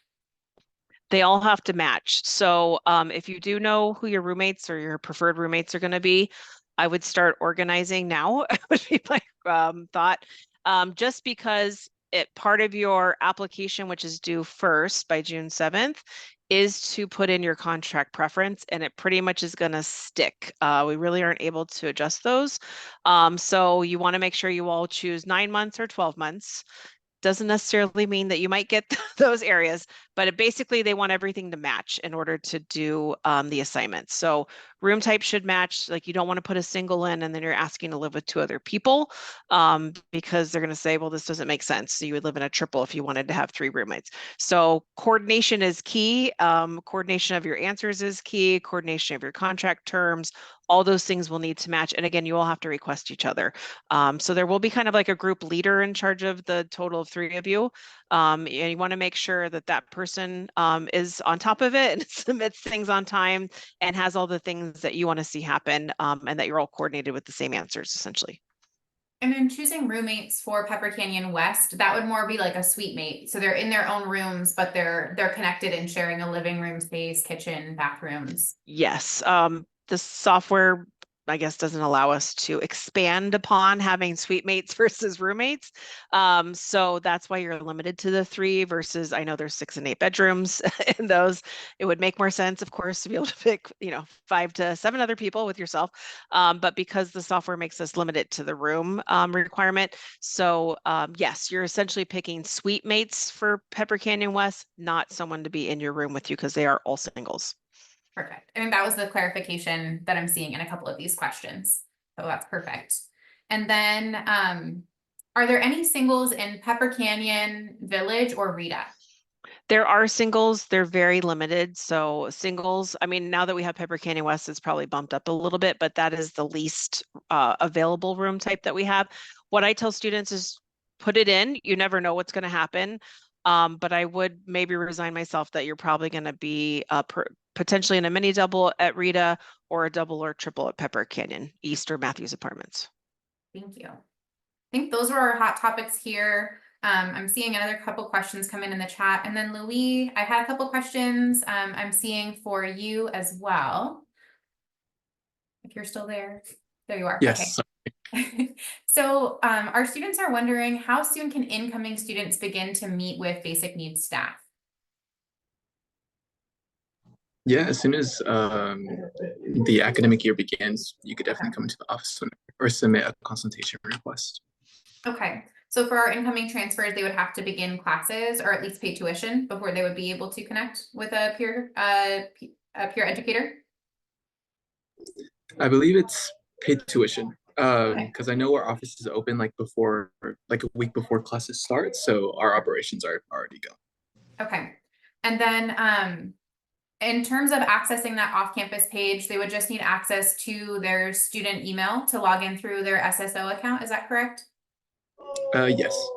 They all have to match. So if you do know who your roommates or your preferred roommates are going to be, I would start organizing now, would be my thought. Just because part of your application, which is due first by June 7th, is to put in your contract preference, and it pretty much is going to stick. We really aren't able to adjust those. So you want to make sure you all choose 9 months or 12 months. Doesn't necessarily mean that you might get those areas, but basically they want everything to match in order to do the assignment. So room type should match. Like you don't want to put a single in and then you're asking to live with 2 other people because they're going to say, well, this doesn't make sense. So you would live in a triple if you wanted to have 3 roommates. So coordination is key. Coordination of your answers is key. Coordination of your contract terms. All those things will need to match. And again, you all have to request each other. So there will be kind of like a group leader in charge of the total of 3 of you. And you want to make sure that that person is on top of it and submits things on time and has all the things that you want to see happen and that you're all coordinated with the same answers essentially. And then choosing roommates for Pepper Canyon West, that would more be like a suite mate. So they're in their own rooms, but they're connected and sharing a living room space, kitchen, bathrooms. Yes. The software, I guess, doesn't allow us to expand upon having suite mates versus roommates. So that's why you're limited to the 3 versus I know there's 6 and 8 bedrooms in those. It would make more sense, of course, to be able to pick, 5 to 7 other people with yourself. But because the software makes us limited to the room requirement. So yes, you're essentially picking suite mates for Pepper Canyon West, not someone to be in your room with you because they are all singles. Perfect. And that was the clarification that I'm seeing in a couple of these questions. So that's perfect. And then are there any singles in Pepper Canyon Village or Rita? There are singles, they're very limited. So singles, I mean, now that we have Pepper Canyon West, it's probably bumped up a little bit, but that is the least available room type that we have. What I tell students is put it in, you never know what's going to happen. But I would maybe resign myself that you're probably going to be potentially in a mini double at Rita or a double or triple at Pepper Canyon East or Matthews Apartments. Thank you. I think those were our hot topics here. I'm seeing another couple questions come in the chat. And then Louis, I had a couple questions I'm seeing for you as well. If you're still there. There you are. Yes. Okay. So our students are wondering, how soon can incoming students begin to meet with basic needs staff? Yeah, as soon as the academic year begins, you could definitely come into the office or submit a consultation request. Okay, so for our incoming transfers, they would have to begin classes or at least pay tuition before they would be able to connect with a peer educator. I believe it's paid tuition Okay. because I know our office is open like a week before classes start, so our operations are already going. Okay, and then in terms of accessing that off-campus page, they would just need access to their student email to log in through their SSO account. Is that correct? Yes.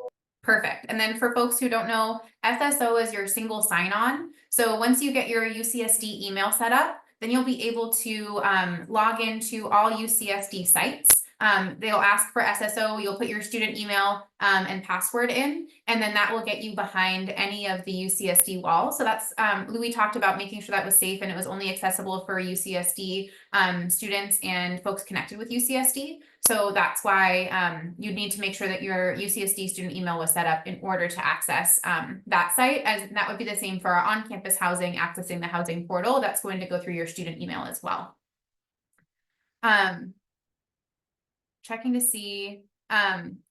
Perfect. And then for folks who don't know, SSO is your single sign-on. So once you get your UCSD email set up, then you'll be able to log into all UCSD sites. They'll ask for SSO, you'll put your student email and password in, and then that will get you behind any of the UCSD walls. So that's, Louis talked about making sure that was safe and it was only accessible for UCSD students and folks connected with UCSD. So that's why you need to make sure that your UCSD student email was set up in order to access that site. As that would be the same for our on-campus housing, accessing the housing portal. That's going to go through your student email as well. Checking to see,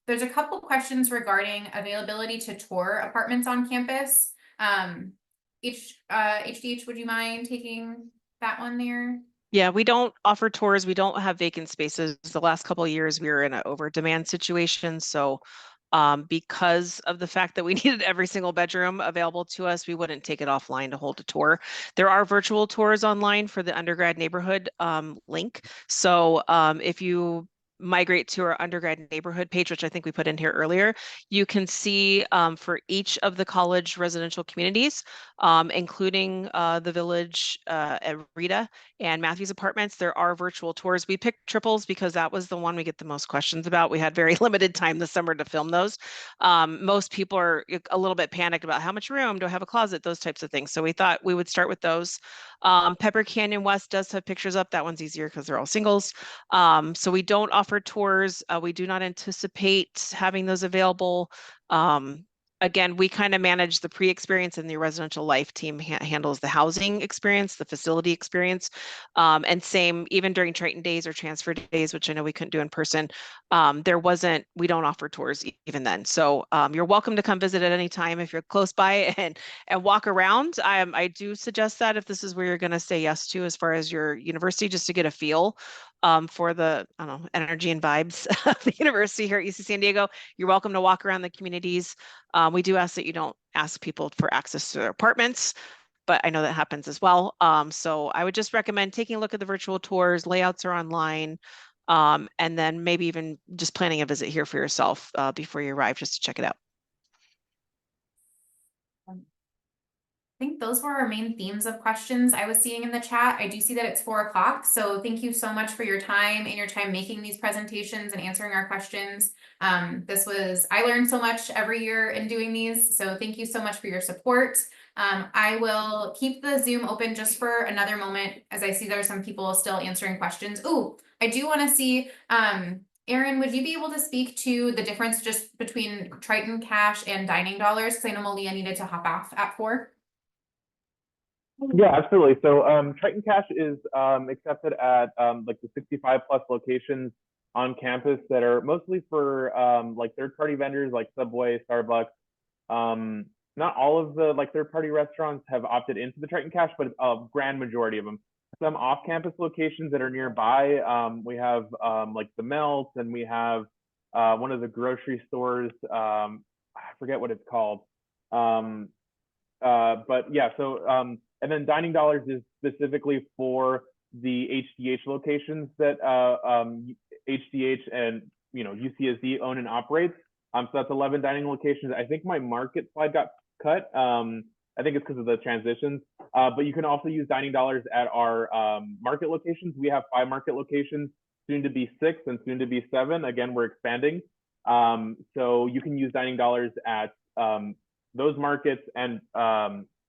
there's a couple questions regarding availability to tour apartments on campus. HDH, would you mind taking that one there? Yeah, we don't offer tours. We don't have vacant spaces. The last couple of years, we were in an over demand situation. So because of the fact that we needed every single bedroom available to us, we wouldn't take it offline to hold a tour. There are virtual tours online for the undergrad neighborhood link. So if you migrate to our undergrad neighborhood page, which I think we put in here earlier, you can see for each of the college residential communities, including the Village at Rita and Matthews Apartments, there are virtual tours. We picked triples because that was the one we get the most questions about. We had very limited time this summer to film those. Most people are a little bit panicked about how much room, do I have a closet, those types of things. So we thought we would start with those. Pepper Canyon West does have pictures up. That one's easier because they're all singles. So we don't offer tours. We do not anticipate having those available. Again, we kind of manage the pre-experience, and the residential life team handles the housing experience, the facility experience. And same, even during Triton days or transfer days, which I know we couldn't do in person, we don't offer tours even then. So you're welcome to come visit at any time if you're close by and walk around. I do suggest that if this is where you're going to say yes to as far as your university, just to get a feel for the, I don't know, energy and vibes of the university here at UC San Diego. You're welcome to walk around the communities. We do ask that you don't ask people for access to their apartments, but I know that happens as well. So I would just recommend taking a look at the virtual tours. Layouts are online. And then maybe even just planning a visit here for yourself before you arrive, just to check it out. I think those were our main themes of questions I was seeing in the chat. I do see that it's 4 o'clock, so thank you so much for your time and your time making these presentations and answering our questions. I learned so much every year in doing these, so thank you so much for your support. I will keep the Zoom open just for another moment, as I see there are some people still answering questions. Oh, I do want to see, Erin, would you be able to speak to the difference just between Triton cash and dining dollars? Because I know Malia needed to hop off at 4. Yeah, absolutely. So Triton Cash is accepted at like the 65 plus locations on campus that are mostly for like third-party vendors like Subway, Starbucks. Not all of the like third-party restaurants have opted into the Triton Cash, but a grand majority of them. Some off-campus locations that are nearby, we have like the Melt, and we have one of the grocery stores. I forget what it's called. But yeah, so and then Dining Dollars is specifically for the HDH locations that HDH and UCSD own and operates. So that's 11 dining locations. I think my market slide got cut. I think it's because of the transitions. But you can also use Dining Dollars at our market locations. We have 5 market locations, soon to be 6 and soon to be 7. Again, we're expanding. So you can use Dining Dollars at those markets and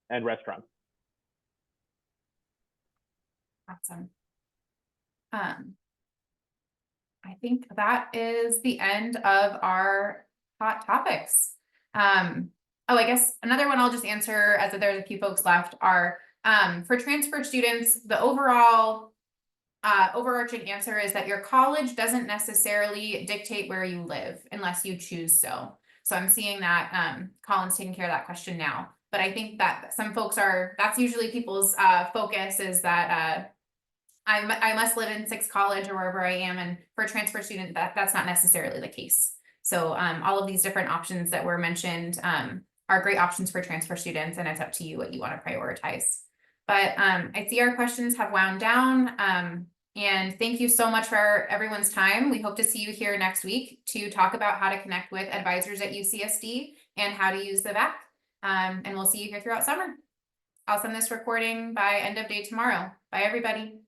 restaurants. Awesome. I think that is the end of our hot topics. Oh, I guess another one I'll just answer, as there's a few folks left, are For transfer students, the overall overarching answer is that your college doesn't necessarily dictate where you live unless you choose so. So I'm seeing that Colin's taking care of that question now. But I think that some folks that's usually people's focus is that I must live in Six College or wherever I am. And for a transfer student, that's not necessarily the case. So all of these different options that were mentioned are great options for transfer students, and it's up to you what you want to prioritize. But I see our questions have wound down. And thank you so much for everyone's time. We hope to see you here next week to talk about how to connect with advisors at UCSD and how to use the VAC. And we'll see you here throughout summer. I'll send this recording by end of day tomorrow. Bye, everybody.